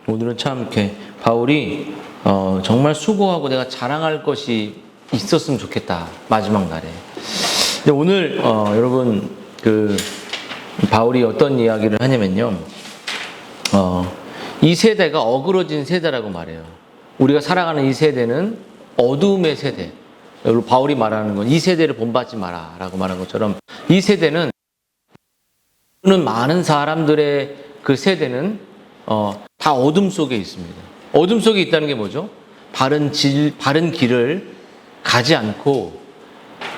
오늘은 참 이렇게 바울이 정말 수고하고 내가 자랑할 것이 있었으면 좋겠다, 마지막 날에. 근데 오늘 여러분 바울이 어떤 이야기를 하냐면요, 이 세대가 어그러진 세대라고 말해요. 우리가 살아가는 이 세대는 어두움의 세대. 여러분, 바울이 말하는 건 이 세대를 본받지 마라 라고 말한 것처럼, 이 세대는 많은 사람들의 그 세대는 다 어둠 속에 있습니다. 어둠 속에 있다는 게 뭐죠? 바른 길을 가지 않고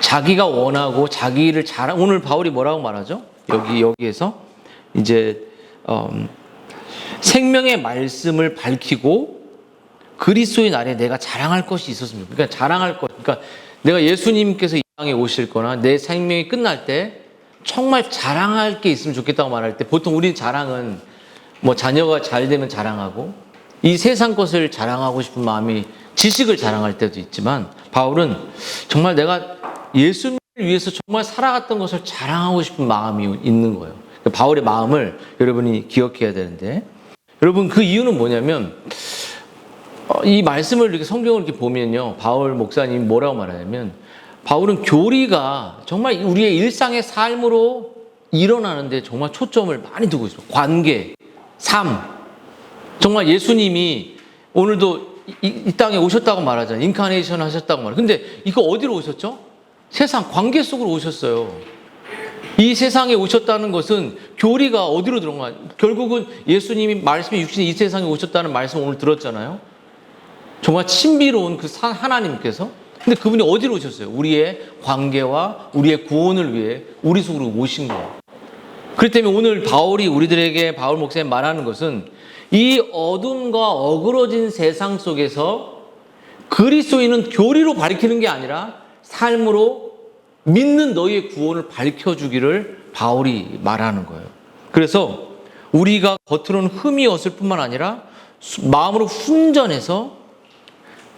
자기가 원하고 자기를 오늘 바울이 뭐라고 말하죠? 여기에서 이제 생명의 말씀을 밝히고 그리스도의 날에 내가 자랑할 것이 있었습니다. 그러니까 자랑할 것, 그러니까 내가 예수님께서 이 땅에 오실 거나 내 생명이 끝날 때 정말 자랑할 게 있으면 좋겠다고 말할 때, 보통 우리 자랑은 뭐 자녀가 잘 되면 자랑하고 이 세상 것을 자랑하고 싶은 마음이, 지식을 자랑할 때도 있지만, 바울은 정말 내가 예수님을 위해서 정말 살아갔던 것을 자랑하고 싶은 마음이 있는 거예요. 바울의 마음을 여러분이 기억해야 되는데, 여러분 그 이유는 뭐냐면, 이 말씀을 이렇게 성경을 이렇게 보면요, 바울 목사님이 뭐라고 말하냐면, 바울은 교리가 정말 우리의 일상의 삶으로 일어나는데 정말 초점을 많이 두고 있어요. 관계, 삶. 정말 예수님이 오늘도 이 땅에 오셨다고 말하잖아요. 인카네이션 하셨다고 말해요. 근데 이거 어디로 오셨죠? 세상, 관계 속으로 오셨어요. 이 세상에 오셨다는 것은 교리가 어디로 들어간 거야? 결국은 예수님이 말씀이 육신이 이 세상에 오셨다는 말씀 오늘 들었잖아요. 정말 신비로운 그 하나님께서. 근데 그분이 어디로 오셨어요? 우리의 관계와 우리의 구원을 위해 우리 속으로 오신 거예요. 그렇기 때문에 오늘 바울 목사님 말하는 것은, 이 어둠과 어그러진 세상 속에서 그리스도인은 교리로 밝히는 게 아니라 삶으로 믿는 너희의 구원을 밝혀주기를 바울이 말하는 거예요. 그래서 우리가 겉으로는 흠이 없을 뿐만 아니라 마음으로 훈전해서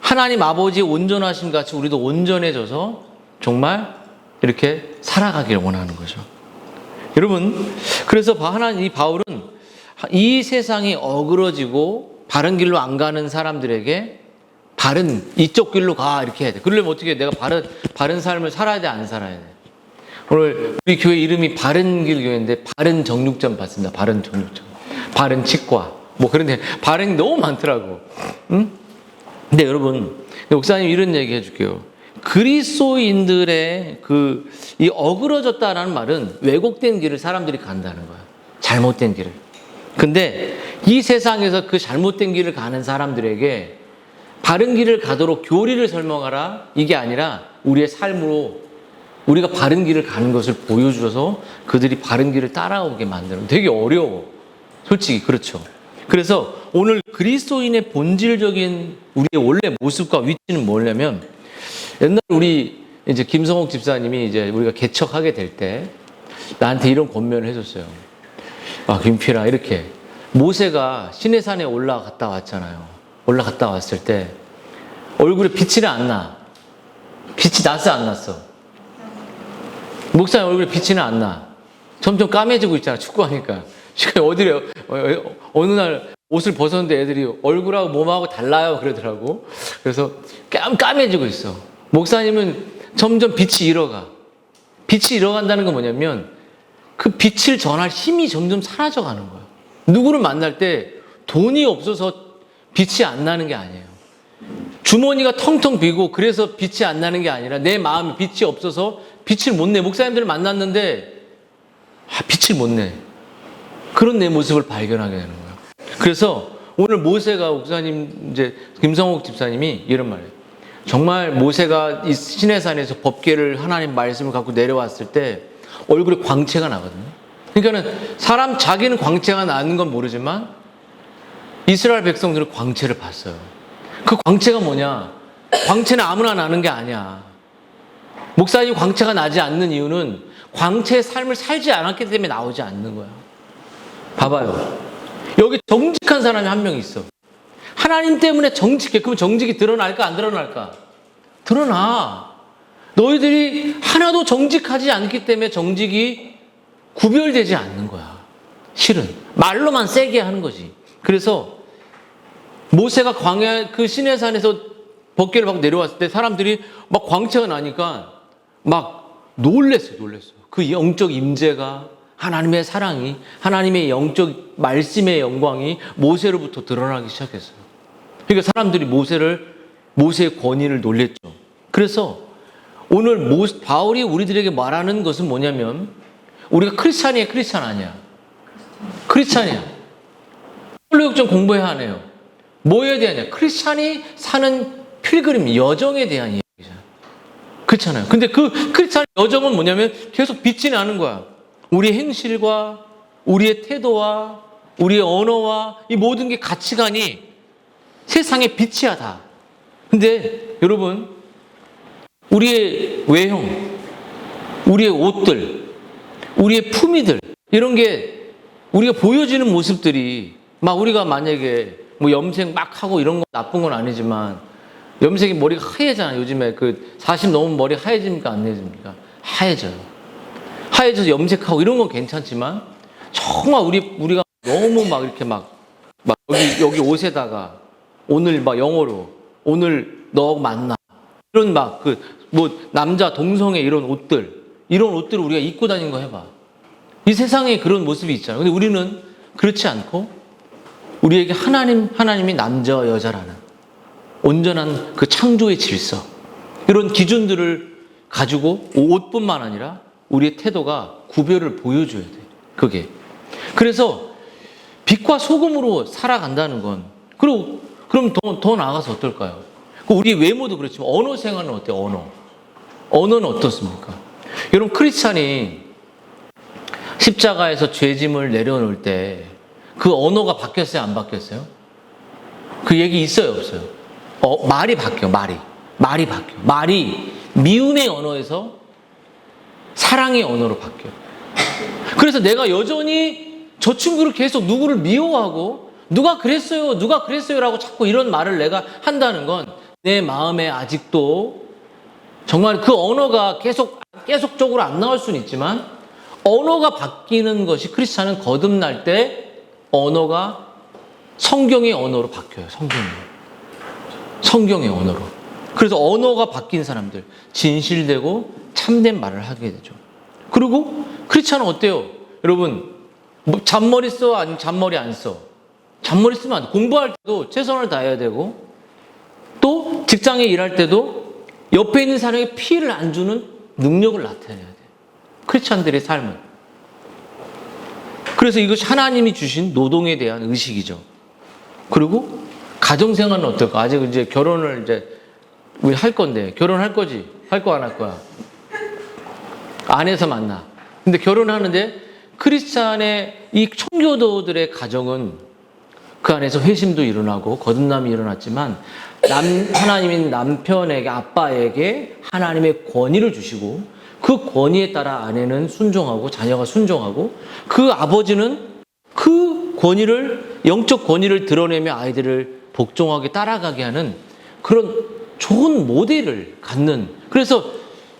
하나님 아버지의 온전하심 같이 우리도 온전해져서 정말 이렇게 살아가기를 원하는 거죠. 여러분, 그래서 이 바울은 이 세상이 어그러지고 바른 길로 안 가는 사람들에게 이쪽 길로 가, 이렇게 해야 돼. 그러려면 어떻게 해? 내가 바른 삶을 살아야 돼, 안 살아야 돼? 오늘 우리 교회 이름이 바른길 교회인데, 바른 정육점 받습니다. 바른 정육점, 바른 치과, 뭐 그런데 바른이 너무 많더라고. 응? 근데 여러분, 목사님 이런 얘기 해줄게요. 그리스도인들의 이 어그러졌다라는 말은 왜곡된 길을 사람들이 간다는 거야. 잘못된 길을. 근데 이 세상에서 그 잘못된 길을 가는 사람들에게 바른 길을 가도록 교리를 설명하라, 이게 아니라 우리의 삶으로 우리가 바른 길을 가는 것을 보여줘서 그들이 바른 길을 따라오게 만드는, 되게 어려워. 솔직히 그렇죠. 그래서 오늘 그리스도인의 본질적인 우리의 원래 모습과 위치는 뭐냐면, 옛날 우리 이제 김성옥 집사님이 이제 우리가 개척하게 될 때 나한테 이런 권면을 해줬어요. 김필아, 이렇게 모세가 시내산에 올라갔다 왔잖아요. 올라갔다 왔을 때 얼굴에 빛이 안 나. 빛이 났어, 안 났어? 목사님 얼굴에 빛이 안 나. 점점 까매지고 있잖아, 축구하니까. 어느 날 옷을 벗었는데 애들이 얼굴하고 몸하고 달라요 그러더라고. 그래서 까매지고 있어. 목사님은 점점 빛이 잃어가. 빛이 잃어간다는 건 뭐냐면, 그 빛을 전할 힘이 점점 사라져가는 거야. 누구를 만날 때 돈이 없어서 빛이 안 나는 게 아니에요. 주머니가 텅텅 비고 그래서 빛이 안 나는 게 아니라, 내 마음에 빛이 없어서 빛을 못 내. 목사님들을 만났는데 빛을 못 내. 그런 내 모습을 발견하게 되는 거예요. 그래서 오늘 모세가, 목사님 이제 김성옥 집사님이 이런 말이에요. 정말 모세가 이 시내산에서 법궤를, 하나님 말씀을 갖고 내려왔을 때 얼굴에 광채가 나거든요. 그러니까는 자기는 광채가 나는 건 모르지만 이스라엘 백성들은 광채를 봤어요. 그 광채가 뭐냐? 광채는 아무나 나는 게 아니야. 목사님 광채가 나지 않는 이유는 광채의 삶을 살지 않았기 때문에 나오지 않는 거야. 봐봐요. 여기 정직한 사람이 한 명 있어. 하나님 때문에 정직해. 그럼 정직이 드러날까, 안 드러날까? 드러나. 너희들이 하나도 정직하지 않기 때문에 정직이 구별되지 않는 거야. 실은 말로만 세게 하는 거지. 그래서 모세가 광야 그 시내산에서 번개를 받고 내려왔을 때 사람들이 막 광채가 나니까 막 놀랬어요. 그 영적 임재가, 하나님의 사랑이, 하나님의 영적 말씀의 영광이 모세로부터 드러나기 시작했어요. 그러니까 사람들이 모세의 권위를 놀랬죠. 그래서 오늘 바울이 우리들에게 말하는 것은 뭐냐면, 우리가 크리스찬이야, 크리스찬 아니야? 크리스찬이야. 설교육좀 공부해야 하네요. 뭐에 대하냐? 크리스찬이 사는 필그림, 여정에 대한 이야기잖아요. 그렇잖아요. 근데 그 크리스찬 여정은 뭐냐면 계속 빛이 나는 거야. 우리의 행실과 우리의 태도와 우리의 언어와 이 모든 게 가치관이 세상의 빛이야 다. 근데 여러분, 우리의 외형, 우리의 옷들, 우리의 품위들, 이런 게 우리가 보여지는 모습들이 막 우리가 만약에 뭐 염색 막 하고 이런 거 나쁜 건 아니지만, 염색이 머리가 하얘잖아요. 요즘에 그 40 넘으면 머리 하얘집니까? 안 하얘집니까? 하얘져요. 하얘져서 염색하고 이런 건 괜찮지만, 정말 우리가 너무 막 이렇게 막 여기 옷에다가 오늘 막 영어로 오늘 너 만나, 이런 막 뭐 남자 동성애 이런 옷들을 우리가 입고 다니는 거 해봐. 이 세상에 그런 모습이 있잖아요. 근데 우리는 그렇지 않고 우리에게 하나님이 남자와 여자라는 온전한 그 창조의 질서, 이런 기준들을 가지고 옷뿐만 아니라 우리의 태도가 구별을 보여줘야 돼. 그게. 그래서 빛과 소금으로 살아간다는 건, 그럼 더 나아가서 어떨까요? 우리 외모도 그렇지만 언어 생활은 어때요? 언어는 어떻습니까? 여러분, 크리스찬이 십자가에서 죄짐을 내려놓을 때 그 언어가 바뀌었어요? 안 바뀌었어요? 그 얘기 있어요? 없어요? 말이 바뀌어. 말이 바뀌어. 말이 미움의 언어에서 사랑의 언어로 바뀌어. 그래서 내가 여전히 저 친구를 계속 누구를 미워하고 누가 그랬어요 라고 자꾸 이런 말을 내가 한다는 건 내 마음에 아직도 정말 그 언어가 계속적으로 안 나올 수는 있지만, 언어가 바뀌는 것이, 크리스찬은 거듭날 때 언어가 성경의 언어로 바뀌어요. 성경의 언어로. 그래서 언어가 바뀐 사람들, 진실되고 참된 말을 하게 되죠. 그리고 크리스찬은 어때요? 여러분, 잔머리 써? 아니면 잔머리 안 써? 잔머리 쓰면 안 돼. 공부할 때도 최선을 다해야 되고, 또 직장에 일할 때도 옆에 있는 사람에게 피해를 안 주는 능력을 나타내야 돼. 크리스찬들의 삶은. 그래서 이것이 하나님이 주신 노동에 대한 의식이죠. 그리고 가정생활은 어떨까? 아직 이제 결혼을 이제 우리 할 건데, 결혼할 거지? 할 거 안 할 거야? 안에서 만나. 근데 결혼하는데 크리스찬의 이 청교도들의 가정은 그 안에서 회심도 일어나고 거듭남이 일어났지만, 하나님인 남편에게, 아빠에게 하나님의 권위를 주시고, 그 권위에 따라 아내는 순종하고 자녀가 순종하고, 그 아버지는 그 권위를, 영적 권위를 드러내며 아이들을 복종하게 따라가게 하는 그런 좋은 모델을 갖는, 그래서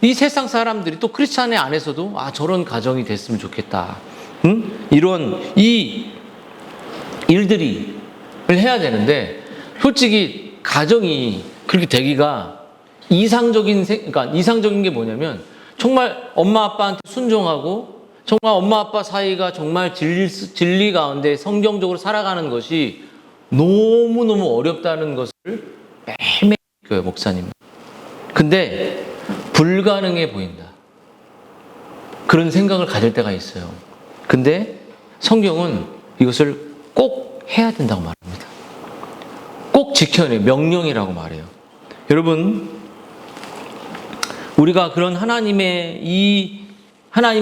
이 세상 사람들이 또 크리스찬의 안에서도 저런 가정이 됐으면 좋겠다. 이런 이 일들이 해야 되는데, 솔직히 가정이 그렇게 되기가 그러니까 이상적인 게 뭐냐면, 정말 엄마 아빠한테 순종하고 정말 엄마 아빠 사이가 정말 진리 가운데 성경적으로 살아가는 것이 너무너무 어렵다는 것을 매일매일 느껴요, 목사님. 근데 불가능해 보인다, 그런 생각을 가질 때가 있어요. 근데 성경은 이것을 꼭 해야 된다고 말합니다. 꼭 지켜내요. 명령이라고 말해요. 여러분, 우리가 그런 하나님이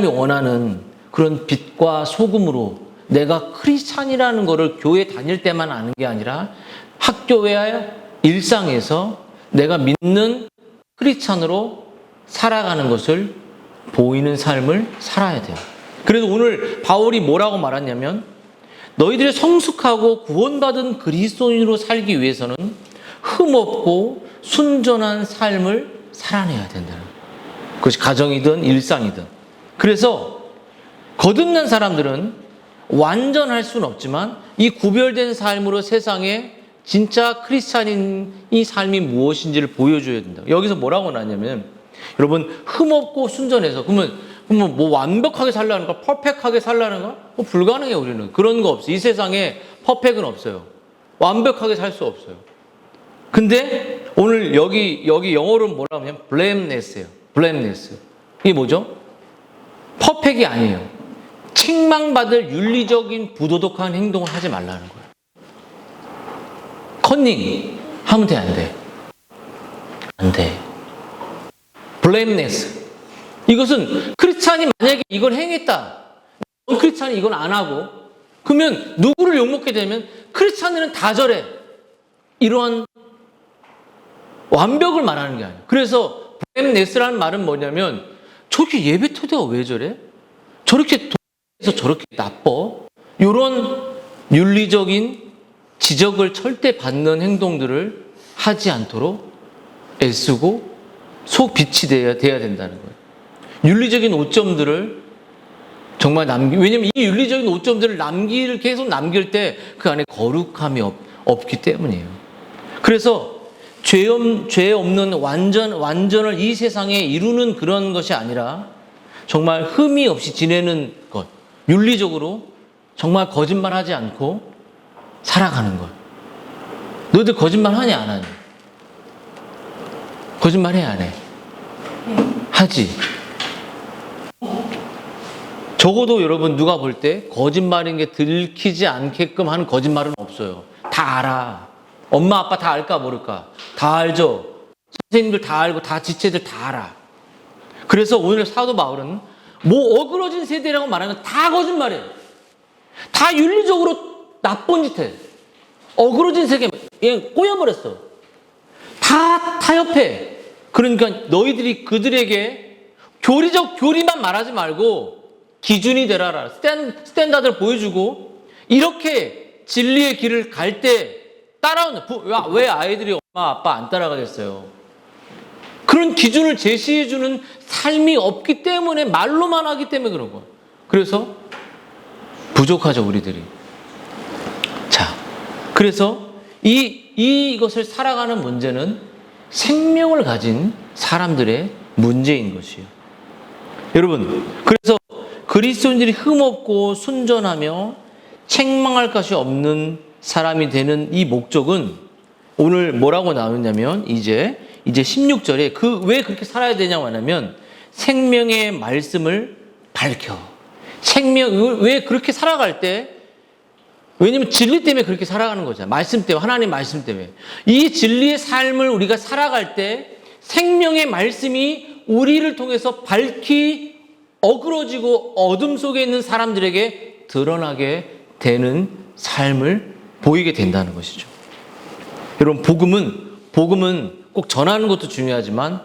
원하는 그런 빛과 소금으로, 내가 크리스찬이라는 것을 교회 다닐 때만 아는 게 아니라 학교와 일상에서 내가 믿는 크리스찬으로 살아가는 것을 보이는 삶을 살아야 돼요. 그래서 오늘 바울이 뭐라고 말하냐면, 너희들이 성숙하고 구원받은 그리스도인으로 살기 위해서는 흠없고 순전한 삶을 살아내야 된다는 거예요. 그것이 가정이든 일상이든. 그래서 거듭난 사람들은 완전할 수는 없지만 이 구별된 삶으로 세상에 진짜 크리스찬인의 삶이 무엇인지를 보여줘야 된다. 여기서 뭐라고 나냐면 여러분 흠없고 순전해서 그러면 뭐 완벽하게 살라는 거, 퍼펙하게 살라는 거? 뭐 불가능해요. 우리는 그런 거 없어요. 이 세상에 퍼펙은 없어요. 완벽하게 살 수 없어요. 근데 오늘 여기 영어로 뭐라고 하면 blameless예요. blameless. 이게 뭐죠? 퍼펙이 아니에요. 책망받을 윤리적인 부도덕한 행동을 하지 말라는 거예요. 컨닝 하면 돼, 안 돼? 안 돼. blameless. 이것은 크리스찬이 만약에 이걸 행했다. 넌 크리스찬이 이건 안 하고 그러면 누구를 욕먹게 되면 크리스찬들은 다 저래. 이러한 완벽을 말하는 게 아니에요. 그래서 blameless라는 말은 뭐냐면 저렇게 예배 태도가 왜 저래? 저렇게 도에서 저렇게 나빠? 이런 윤리적인 지적을 절대 받는 행동들을 하지 않도록 애쓰고 속 빛이 돼야 된다는 거예요. 윤리적인 오점들을 정말 왜냐면 이 윤리적인 오점들을 계속 남길 때 그 안에 거룩함이 없기 때문이에요. 그래서 죄 없는 완전을 이 세상에 이루는 그런 것이 아니라 정말 흠이 없이 지내는 것, 윤리적으로 정말 거짓말하지 않고 살아가는 것. 너희들 거짓말 하냐 안 하냐? 거짓말 해 안 해? 하지. 적어도 여러분 누가 볼 때 거짓말인 게 들키지 않게끔 하는 거짓말은 없어요. 다 알아. 엄마 아빠 다 알까 모를까? 다 알죠. 선생님들 다 알고 다 지체들 다 알아. 그래서 오늘 사도 바울은 뭐 어그러진 세대라고 말하면 다 거짓말해. 다 윤리적으로 나쁜 짓 해. 어그러진 세계 그냥 꼬여버렸어. 다 타협해. 그러니까 너희들이 그들에게 교리만 말하지 말고 기준이 되라라. 스탠다드를 보여주고 이렇게 진리의 길을 갈 때 따라오는 왜 아이들이 엄마 아빠 안 따라가겠어요? 그런 기준을 제시해주는 삶이 없기 때문에 말로만 하기 때문에 그런 거예요. 그래서 부족하죠 우리들이. 자, 그래서 이것을 살아가는 문제는 생명을 가진 사람들의 문제인 것이에요. 여러분, 그래서 그리스도인들이 흠없고 순전하며 책망할 것이 없는 사람이 되는 이 목적은 오늘 뭐라고 나오냐면 이제 16절에 왜 그렇게 살아야 되냐고 하냐면 생명의 말씀을 밝혀. 왜 그렇게 살아갈 때 왜냐면 진리 때문에 그렇게 살아가는 거잖아요. 말씀 때문에, 하나님 말씀 때문에. 이 진리의 삶을 우리가 살아갈 때 생명의 말씀이 우리를 통해서 밝히 어그러지고 어둠 속에 있는 사람들에게 드러나게 되는 삶을 보이게 된다는 것이죠. 여러분, 복음은 꼭 전하는 것도 중요하지만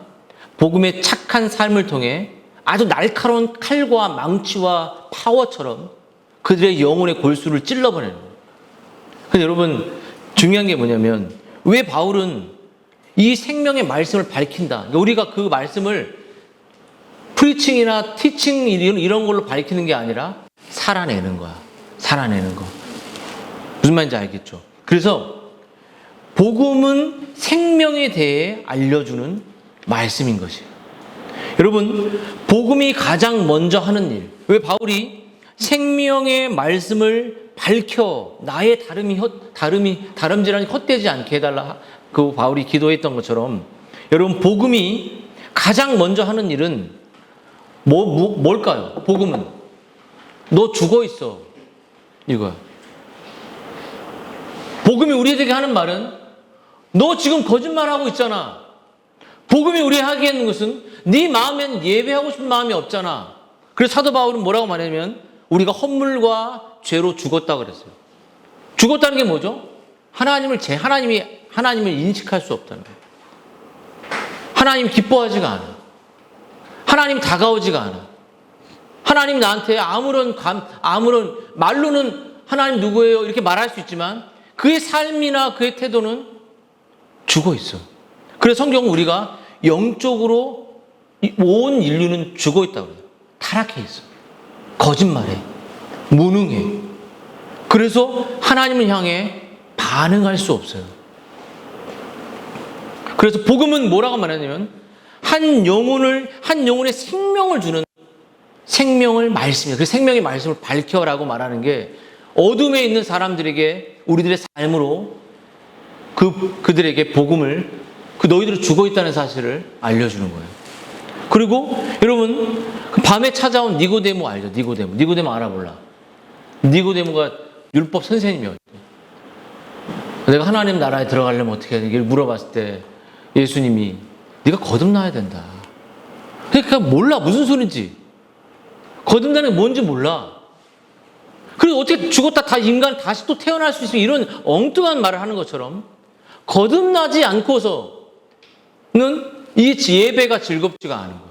복음의 착한 삶을 통해 아주 날카로운 칼과 망치와 파워처럼 그들의 영혼의 골수를 찔러버리는 거예요. 근데 여러분, 중요한 게 뭐냐면 왜 바울은 이 생명의 말씀을 밝힌다. 그러니까 우리가 그 말씀을 프리칭이나 티칭 이런 걸로 밝히는 게 아니라 살아내는 거야. 살아내는 거. 무슨 말인지 알겠죠? 그래서 복음은 생명에 대해 알려주는 말씀인 것이에요. 여러분, 복음이 가장 먼저 하는 일. 왜 바울이 생명의 말씀을 밝혀 나의 다름질하니 헛되지 않게 해달라. 그 바울이 기도했던 것처럼 여러분, 복음이 가장 먼저 하는 일은 뭘까요? 복음은 너 죽어 있어. 이거야. 복음이 우리에게 하는 말은 너 지금 거짓말하고 있잖아. 복음이 우리에게 하게 하는 것은 네 마음엔 예배하고 싶은 마음이 없잖아. 그래서 사도 바울은 뭐라고 말하냐면 우리가 헛물과 죄로 죽었다 그랬어요. 죽었다는 게 뭐죠? 하나님을 인식할 수 없다는 거예요. 하나님 기뻐하지가 않아. 하나님 다가오지가 않아. 하나님 나한테 아무런 말로는 하나님 누구예요? 이렇게 말할 수 있지만 그의 삶이나 그의 태도는 죽어 있어. 그래서 성경은 우리가 영적으로 온 인류는 죽어 있다고 해요. 타락해 있어. 거짓말해. 무능해. 그래서 하나님을 향해 반응할 수 없어요. 그래서 복음은 뭐라고 말하냐면 한 영혼의 생명을 주는 생명을 말씀이에요. 그 생명의 말씀을 밝혀라고 말하는 게 어둠에 있는 사람들에게 우리들의 삶으로 그들에게 복음을 너희들은 죽어 있다는 사실을 알려주는 거예요. 그리고 여러분 밤에 찾아온 니고데모 알죠? 니고데모 알아 몰라? 니고데모가 율법 선생님이었죠. 내가 하나님 나라에 들어가려면 어떻게 해야 돼? 물어봤을 때 예수님이 네가 거듭나야 된다. 그러니까 몰라 무슨 소린지. 거듭나는 게 뭔지 몰라. 그리고 어떻게 죽었다 다 인간 다시 또 태어날 수 있으면 이런 엉뚱한 말을 하는 것처럼 거듭나지 않고서는 이 예배가 즐겁지가 않은 거야.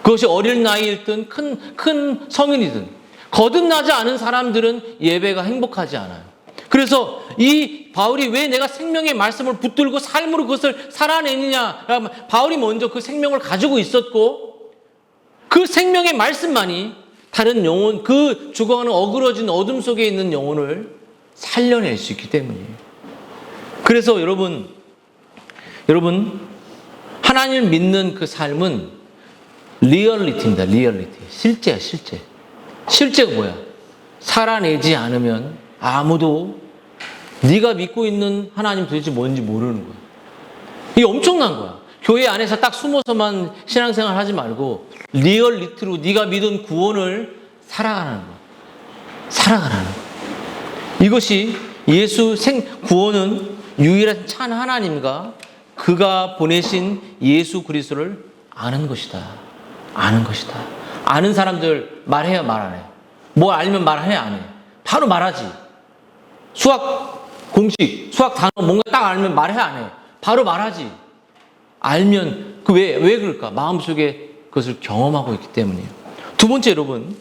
그것이 어릴 나이일든 큰 성인이든 거듭나지 않은 사람들은 예배가 행복하지 않아요. 그래서 이 바울이 왜 내가 생명의 말씀을 붙들고 삶으로 그것을 살아내느냐. 바울이 먼저 그 생명을 가지고 있었고 그 생명의 말씀만이 다른 영혼, 그 죽어가는 어그러진 어둠 속에 있는 영혼을 살려낼 수 있기 때문이에요. 그래서 여러분 하나님을 믿는 그 삶은 리얼리티입니다. 리얼리티. 실제야, 실제. 실제가 뭐야? 살아내지 않으면 아무도 네가 믿고 있는 하나님 도대체 뭔지 모르는 거야. 이게 엄청난 거야. 교회 안에서 딱 숨어서만 신앙생활 하지 말고 리얼리티로 네가 믿은 구원을 살아가는 거야. 살아가는 거야. 이것이 예수 구원은 유일한 참 하나님과 그가 보내신 예수 그리스도를 아는 것이다. 아는 것이다. 아는 사람들 말해요, 말 안 해? 뭐 알면 말해, 안 해? 바로 말하지. 수학 공식, 수학 단어 뭔가 딱 알면 말해, 안 해? 바로 말하지. 알면 왜 그럴까? 마음속에 그것을 경험하고 있기 때문이에요. 두 번째 여러분,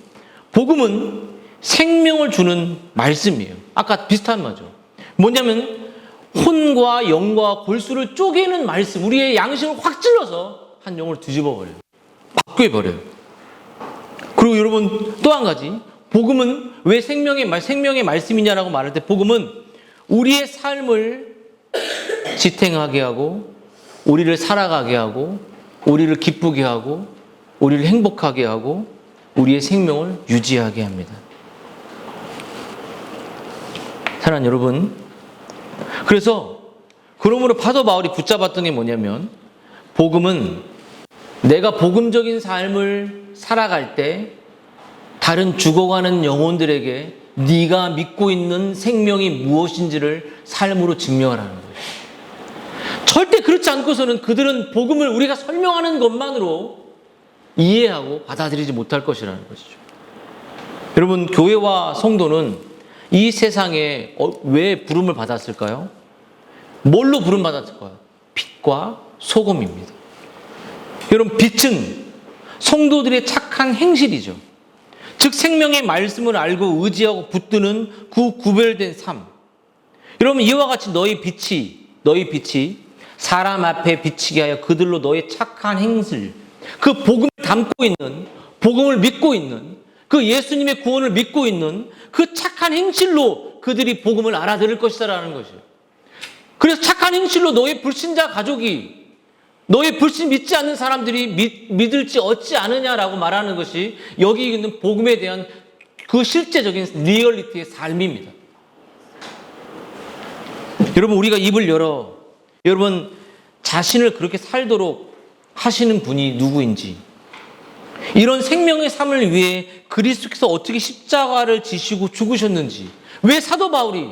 복음은 생명을 주는 말씀이에요. 아까 비슷한 말이죠. 뭐냐면 혼과 영과 골수를 쪼개는 말씀, 우리의 양심을 확 찔러서 한 영혼을 뒤집어 버려요. 바뀌어 버려요. 그리고 여러분 또 한 가지, 복음은 왜 생명의 말씀이냐라고 말할 때 복음은 우리의 삶을 지탱하게 하고 우리를 살아가게 하고 우리를 기쁘게 하고 우리를 행복하게 하고 우리의 생명을 유지하게 합니다. 사랑하는 여러분, 그래서 그러므로 사도 바울이 붙잡았던 게 뭐냐면 복음은 내가 복음적인 삶을 살아갈 때 다른 죽어가는 영혼들에게 네가 믿고 있는 생명이 무엇인지를 삶으로 증명하라는 거예요. 절대 그렇지 않고서는 그들은 복음을 우리가 설명하는 것만으로 이해하고 받아들이지 못할 것이라는 것이죠. 여러분, 교회와 성도는 이 세상에 왜 부름을 받았을까요? 뭘로 부름받았을까요? 빛과 소금입니다. 여러분, 빛은 성도들의 착한 행실이죠. 즉 생명의 말씀을 알고 의지하고 붙드는 그 구별된 삶. 여러분, 이와 같이 너희 빛이 사람 앞에 비치게 하여 그들로 너의 착한 행실, 그 복음을 담고 있는, 복음을 믿고 있는, 그 예수님의 구원을 믿고 있는 그 착한 행실로 그들이 복음을 알아들을 것이다라는 것이에요. 그래서 착한 행실로 너의 불신자 가족이, 너의 불신 믿지 않는 사람들이 믿을지 어찌 않으냐라고 말하는 것이 여기 있는 복음에 대한 그 실제적인 리얼리티의 삶입니다. 여러분, 우리가 입을 열어 여러분 자신을 그렇게 살도록 하시는 분이 누구인지, 이런 생명의 삶을 위해 그리스도께서 어떻게 십자가를 지시고 죽으셨는지, 왜 사도 바울이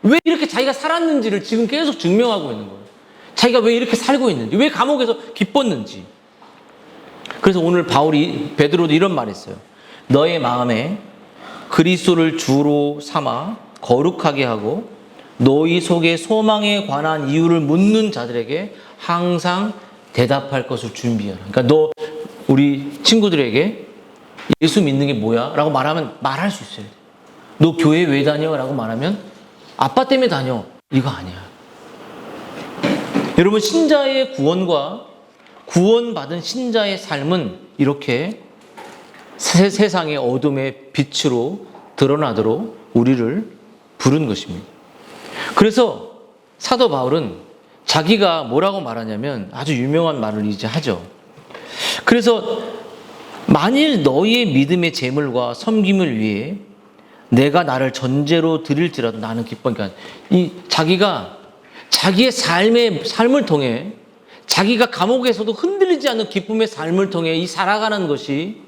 왜 이렇게 자기가 살았는지를 지금 계속 증명하고 있는 거예요. 자기가 왜 이렇게 살고 있는지, 왜 감옥에서 기뻤는지. 그래서 오늘 베드로도 이런 말을 했어요. 너의 마음에 그리스도를 주로 삼아 거룩하게 하고 너희 속에 소망에 관한 이유를 묻는 자들에게 항상 대답할 것을 준비하라. 그러니까 우리 친구들에게 예수 믿는 게 뭐야? 라고 말하면 말할 수 있어요. 너 교회 왜 다녀? 라고 말하면 아빠 때문에 다녀. 이거 아니야. 여러분, 신자의 구원과 구원받은 신자의 삶은 이렇게 세상의 어둠의 빛으로 드러나도록 우리를 부른 것입니다. 그래서 사도 바울은 자기가 뭐라고 말하냐면 아주 유명한 말을 이제 하죠. 그래서 만일 너희의 믿음의 재물과 섬김을 위해 내가 나를 전제로 드릴지라도 나는 기뻐. 그러니까 이 자기가 자기의 삶을 통해 자기가 감옥에서도 흔들리지 않는 기쁨의 삶을 통해 이 살아가는 것이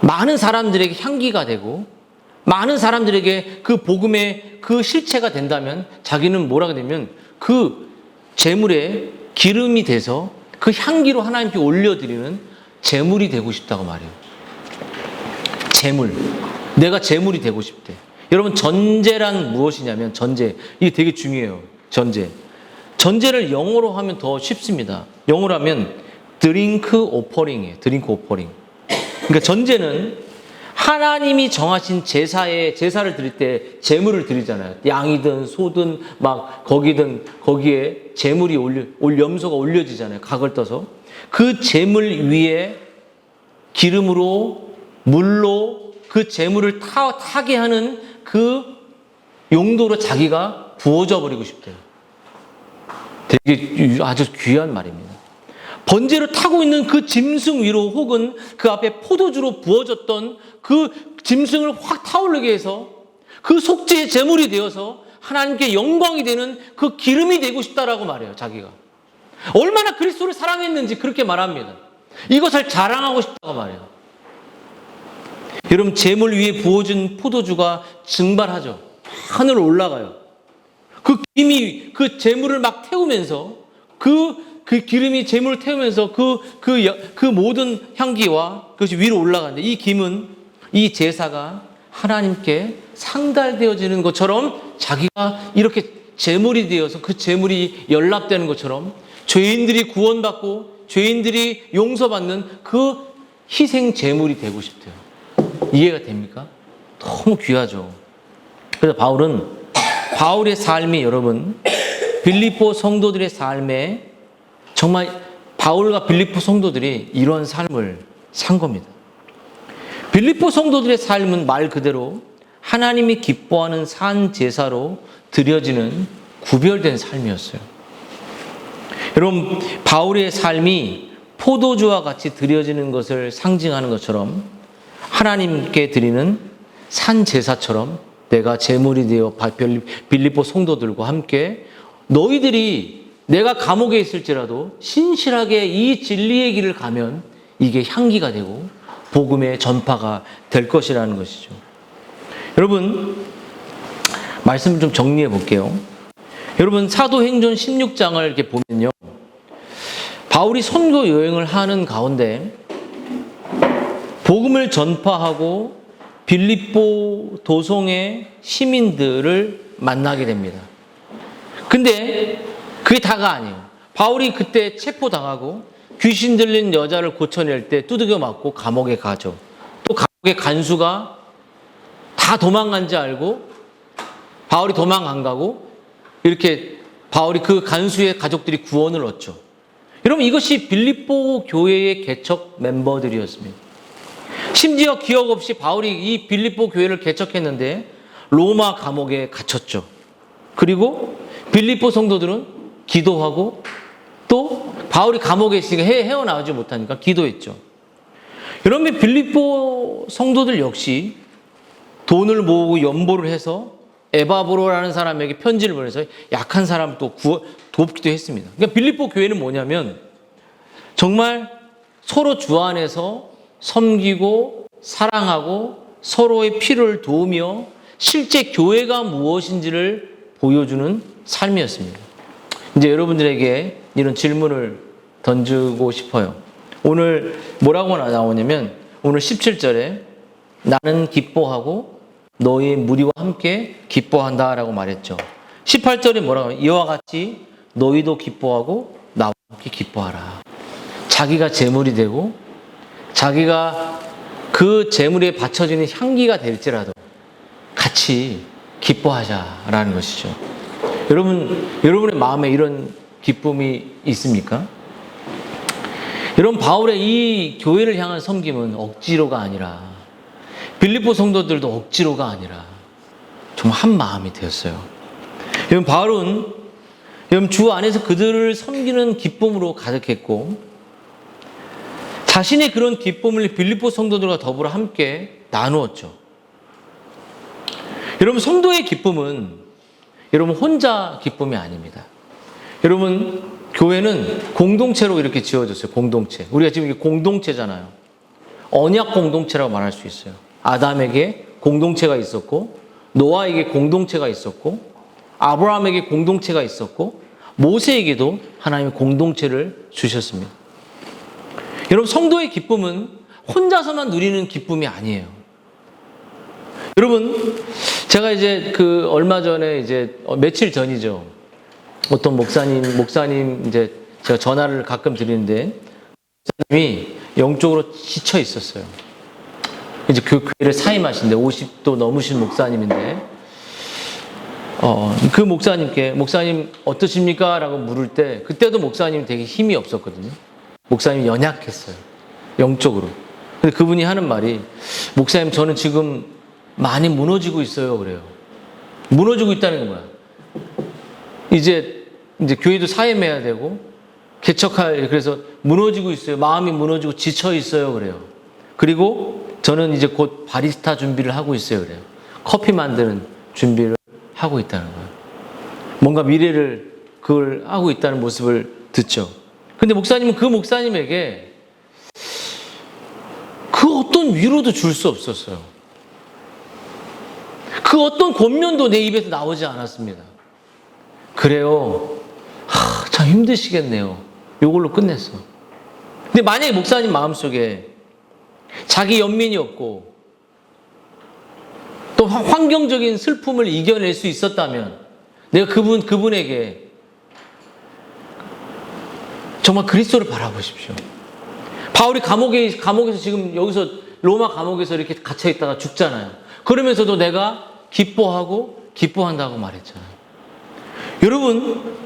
많은 사람들에게 향기가 되고 많은 사람들에게 그 복음의 그 실체가 된다면 자기는 뭐라고 되면 그 재물에 기름이 돼서 그 향기로 하나님께 올려드리는 재물이 되고 싶다고 말해요. 재물. 내가 재물이 되고 싶대. 여러분, 전제란 무엇이냐면 전제. 이게 되게 중요해요. 전제. 전제를 영어로 하면 더 쉽습니다. 영어로 하면 드링크 오퍼링이에요. 드링크 오퍼링. 그러니까 전제는 하나님이 정하신 제사를 드릴 때 제물을 드리잖아요. 양이든 소든 막 거기에 제물이 염소가 올려지잖아요. 각을 떠서. 그 제물 위에 기름으로 물로 그 제물을 타게 하는 그 용도로 자기가 부어져 버리고 싶대요. 되게 아주 귀한 말입니다. 번제로 타고 있는 그 짐승 위로 혹은 그 앞에 포도주로 부어졌던 그 짐승을 확 타오르게 해서 그 속죄의 제물이 되어서 하나님께 영광이 되는 그 기름이 되고 싶다라고 말해요. 자기가 얼마나 그리스도를 사랑했는지 그렇게 말합니다. 이것을 자랑하고 싶다고 말해요. 여러분, 제물 위에 부어진 포도주가 증발하죠. 하늘로 올라가요. 그 기름이 그 제물을 막 태우면서 그 기름이 제물을 태우면서 그 모든 향기와 그것이 위로 올라가는데 이 김은 이 제사가 하나님께 상달되어지는 것처럼 자기가 이렇게 제물이 되어서 그 제물이 연락되는 것처럼 죄인들이 구원받고 죄인들이 용서받는 그 희생 제물이 되고 싶대요. 이해가 됩니까? 너무 귀하죠. 그래서 바울의 삶이 여러분 빌립보 성도들의 삶에 정말 바울과 빌립보 성도들이 이런 삶을 산 겁니다. 빌립보 성도들의 삶은 말 그대로 하나님이 기뻐하는 산 제사로 드려지는 구별된 삶이었어요. 여러분, 바울의 삶이 포도주와 같이 드려지는 것을 상징하는 것처럼 하나님께 드리는 산 제사처럼 내가 제물이 되어 빌립보 성도들과 함께 너희들이 내가 감옥에 있을지라도 신실하게 이 진리의 길을 가면 이게 향기가 되고 복음의 전파가 될 것이라는 것이죠. 여러분, 말씀을 좀 정리해 볼게요. 여러분, 사도행전 16장을 이렇게 보면요, 바울이 선교 여행을 하는 가운데 복음을 전파하고 빌립보 도성의 시민들을 만나게 됩니다. 근데 그게 다가 아니에요. 바울이 그때 체포당하고 귀신 들린 여자를 고쳐낼 때 두들겨 맞고 감옥에 가죠. 또 감옥의 간수가 다 도망간 줄 알고 바울이 도망 안 가고 이렇게 바울이 그 간수의 가족들이 구원을 얻죠. 여러분, 이것이 빌립보 교회의 개척 멤버들이었습니다. 심지어 기억 없이 바울이 이 빌립보 교회를 개척했는데 로마 감옥에 갇혔죠. 그리고 빌립보 성도들은 기도하고 또 바울이 감옥에 있으니까 헤어나오지 못하니까 기도했죠. 여러분, 빌립보 성도들 역시 돈을 모으고 연보를 해서 에바브로라는 사람에게 편지를 보내서 약한 사람을 또 돕기도 했습니다. 그러니까 빌립보 교회는 뭐냐면 정말 서로 주 안에서 섬기고 사랑하고 서로의 필요를 도우며 실제 교회가 무엇인지를 보여주는 삶이었습니다. 이제 여러분들에게 이런 질문을 던지고 싶어요. 오늘 뭐라고 나오냐면 오늘 17절에 나는 기뻐하고 너희 무리와 함께 기뻐한다라고 말했죠. 18절에 뭐라고 하면 이와 같이 너희도 기뻐하고 나와 함께 기뻐하라. 자기가 제물이 되고 자기가 그 제물에 바쳐지는 향기가 될지라도 같이 기뻐하자라는 것이죠. 여러분의 마음에 이런 기쁨이 있습니까? 여러분, 바울의 이 교회를 향한 섬김은 억지로가 아니라 빌립보 성도들도 억지로가 아니라 정말 한 마음이 되었어요. 여러분, 바울은 여러분 주 안에서 그들을 섬기는 기쁨으로 가득했고, 자신의 그런 기쁨을 빌립보 성도들과 더불어 함께 나누었죠. 여러분, 성도의 기쁨은 여러분 혼자 기쁨이 아닙니다. 여러분, 교회는 공동체로 이렇게 지어졌어요. 공동체. 우리가 지금 이게 공동체잖아요. 언약 공동체라고 말할 수 있어요. 아담에게 공동체가 있었고, 노아에게 공동체가 있었고, 아브라함에게 공동체가 있었고, 모세에게도 하나님의 공동체를 주셨습니다. 여러분, 성도의 기쁨은 혼자서만 누리는 기쁨이 아니에요. 여러분, 제가 이제 얼마 전에 며칠 전이죠. 어떤 목사님 이제 제가 전화를 가끔 드리는데, 목사님이 영적으로 지쳐 있었어요. 이제 교회를 사임하신데 50도 넘으신 목사님인데, 그 목사님께 목사님 어떠십니까? 라고 물을 때, 그때도 목사님이 되게 힘이 없었거든요. 목사님이 연약했어요. 영적으로. 근데 그분이 하는 말이, 목사님 저는 지금 많이 무너지고 있어요. 그래요. 무너지고 있다는 게 뭐야? 이제 교회도 사임해야 되고 그래서 무너지고 있어요. 마음이 무너지고 지쳐 있어요. 그래요. 그리고 저는 이제 곧 바리스타 준비를 하고 있어요. 그래요. 커피 만드는 준비를 하고 있다는 거예요. 뭔가 미래를 그걸 하고 있다는 모습을 듣죠. 근데 목사님은 그 목사님에게 그 어떤 위로도 줄 수 없었어요. 그 어떤 권면도 내 입에서 나오지 않았습니다. 그래요. 참 힘드시겠네요. 이걸로 끝냈어. 근데 만약에 목사님 마음속에 자기 연민이 없고 또 환경적인 슬픔을 이겨낼 수 있었다면, 내가 그분에게 정말 그리스도를 바라보십시오. 바울이 감옥에서 지금 여기서 로마 감옥에서 이렇게 갇혀 있다가 죽잖아요. 그러면서도 내가 기뻐한다고 말했잖아요. 여러분,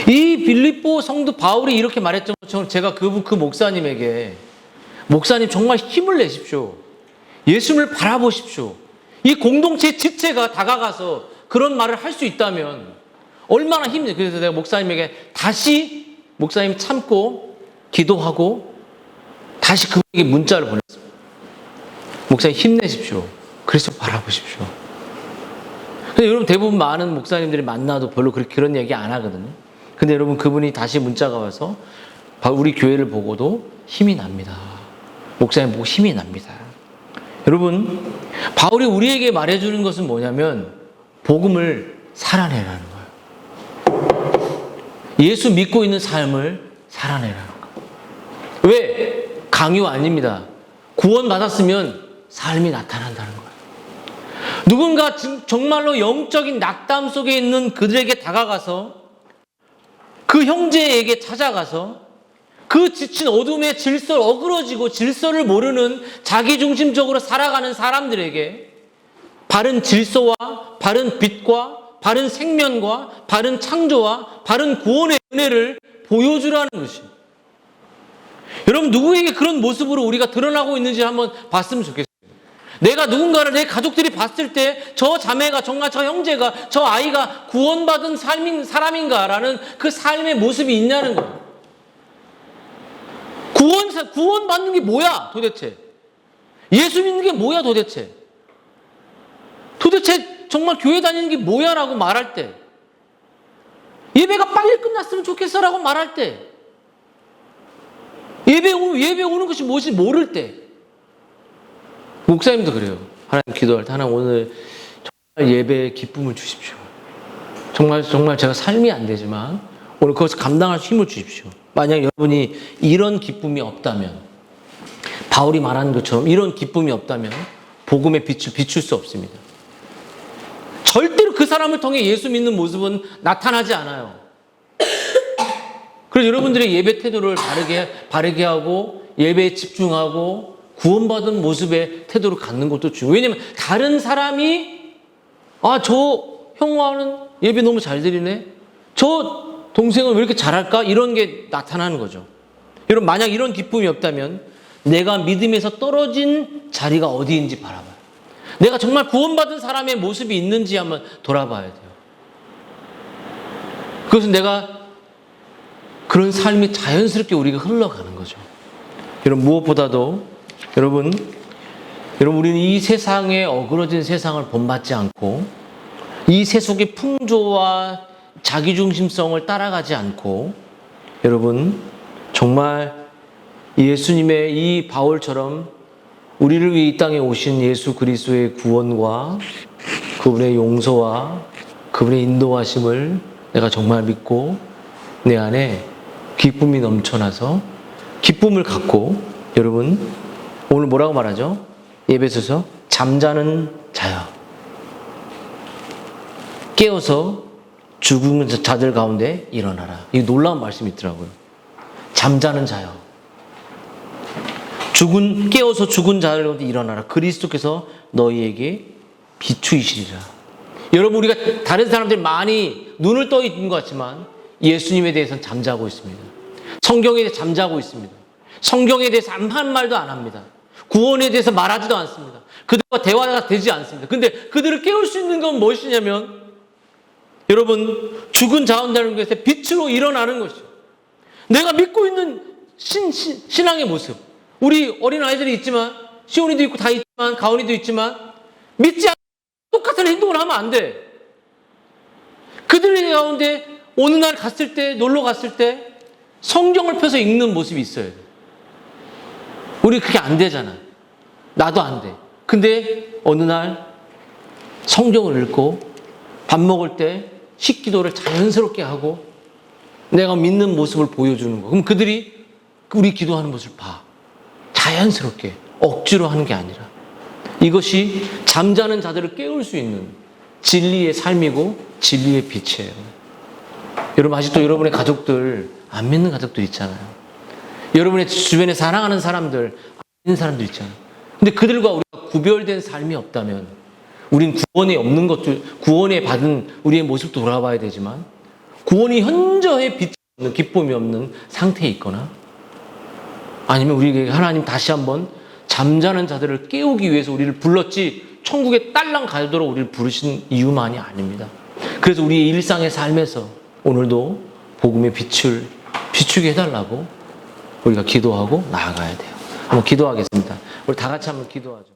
이 빌립보 성도 바울이 이렇게 말했던 것처럼 제가 그 목사님에게, 목사님 정말 힘을 내십시오. 예수님을 바라보십시오. 이 공동체 지체가 다가가서 그런 말을 할 수 있다면 얼마나 힘들어요. 그래서 내가 목사님에게 다시, 목사님 참고 기도하고 다시 그분에게 문자를 보냈습니다. 목사님 힘내십시오. 그리스도 바라보십시오. 근데 여러분, 대부분 많은 목사님들이 만나도 별로 그런 얘기 안 하거든요. 근데 여러분, 그분이 다시 문자가 와서 우리 교회를 보고도 힘이 납니다. 목사님 보고 힘이 납니다. 여러분, 바울이 우리에게 말해주는 것은 뭐냐면 복음을 살아내라는 거예요. 예수 믿고 있는 삶을 살아내라는 거예요. 왜? 강요 아닙니다. 구원받았으면 삶이 나타난다는 거예요. 누군가 정말로 영적인 낙담 속에 있는 그들에게 다가가서, 그 형제에게 찾아가서 그 지친 어둠의 질서를, 어그러지고 질서를 모르는 자기중심적으로 살아가는 사람들에게 바른 질서와 바른 빛과 바른 생명과 바른 창조와 바른 구원의 은혜를 보여주라는 것입니다. 여러분, 누구에게 그런 모습으로 우리가 드러나고 있는지 한번 봤으면 좋겠어요. 내가 누군가를, 내 가족들이 봤을 때 저 자매가, 정말 저 형제가, 저 아이가 구원받은 사람인가라는 그 삶의 모습이 있냐는 거예요. 구원받는 게 뭐야 도대체? 예수 믿는 게 뭐야 도대체? 도대체 정말 교회 다니는 게 뭐야 라고 말할 때, 예배가 빨리 끝났으면 좋겠어 라고 말할 때, 예배 오는 것이 무엇인지 모를 때, 목사님도 그래요. 하나님 기도할 때, 하나님 오늘 정말 예배에 기쁨을 주십시오. 정말 제가 삶이 안 되지만 오늘 그것을 감당할 힘을 주십시오. 만약 여러분이 이런 기쁨이 없다면, 바울이 말하는 것처럼 이런 기쁨이 없다면 복음의 빛을 비출 수 없습니다. 절대로 그 사람을 통해 예수 믿는 모습은 나타나지 않아요. 그래서 여러분들의 예배 태도를 바르게 하고 예배에 집중하고 구원받은 모습의 태도를 갖는 것도 중요해요. 왜냐하면 다른 사람이 저 형아는 예배 너무 잘 드리네, 저 동생은 왜 이렇게 잘할까, 이런 게 나타나는 거죠. 여러분, 만약 이런 기쁨이 없다면 내가 믿음에서 떨어진 자리가 어디인지 바라봐요. 내가 정말 구원받은 사람의 모습이 있는지 한번 돌아봐야 돼요. 그것은 내가 그런 삶이 자연스럽게 우리가 흘러가는 거죠. 여러분, 무엇보다도 여러분 우리는 이 세상에 어그러진 세상을 본받지 않고 이 세속의 풍조와 자기중심성을 따라가지 않고 여러분 정말 예수님의 이 바울처럼 우리를 위해 이 땅에 오신 예수 그리스도의 구원과 그분의 용서와 그분의 인도하심을 내가 정말 믿고 내 안에 기쁨이 넘쳐나서 기쁨을 갖고 여러분 오늘 뭐라고 말하죠? 에베소서 잠자는 자여 깨어서 죽은 자들 가운데 일어나라. 이 놀라운 말씀이 있더라고요. 잠자는 자여 깨어서 죽은 자들 가운데 일어나라. 그리스도께서 너희에게 비추이시리라. 여러분, 우리가 다른 사람들이 많이 눈을 떠 있는 것 같지만 예수님에 대해서는 잠자고 있습니다. 성경에 대해서 잠자고 있습니다. 성경에 대해서 한 말도 안 합니다. 구원에 대해서 말하지도 않습니다. 그들과 대화가 되지 않습니다. 근데 그들을 깨울 수 있는 건 무엇이냐면 여러분, 죽은 자원다는 것에 빛으로 일어나는 것이죠. 내가 믿고 있는 신앙의 모습. 우리 어린아이들이 있지만 시온이도 있고 다 있지만 가온이도 있지만 믿지 않고 똑같은 행동을 하면 안 돼. 그들의 가운데 어느 날 갔을 때 놀러 갔을 때 성경을 펴서 읽는 모습이 있어요. 우리 그게 안 되잖아. 나도 안 돼. 근데 어느 날 성경을 읽고 밥 먹을 때 식기도를 자연스럽게 하고 내가 믿는 모습을 보여주는 거. 그럼 그들이 우리 기도하는 모습을 봐. 자연스럽게 억지로 하는 게 아니라 이것이 잠자는 자들을 깨울 수 있는 진리의 삶이고 진리의 빛이에요. 여러분, 아직도 여러분의 가족들 안 믿는 가족들 있잖아요. 여러분의 주변에 사랑하는 사람들 안 믿는 사람들 있잖아요. 근데 그들과 우리가 구별된 삶이 없다면 우린 구원에 없는 것도 구원에 받은 우리의 모습도 돌아봐야 되지만 구원이 현저히 빛이 없는 기쁨이 없는 상태에 있거나 아니면 우리에게 하나님 다시 한번 잠자는 자들을 깨우기 위해서 우리를 불렀지 천국에 딸랑 가도록 우리를 부르신 이유만이 아닙니다. 그래서 우리의 일상의 삶에서 오늘도 복음의 빛을 비추게 해달라고 우리가 기도하고 나아가야 돼요. 한번 기도하겠습니다. 우리 다 같이 한번 기도하죠.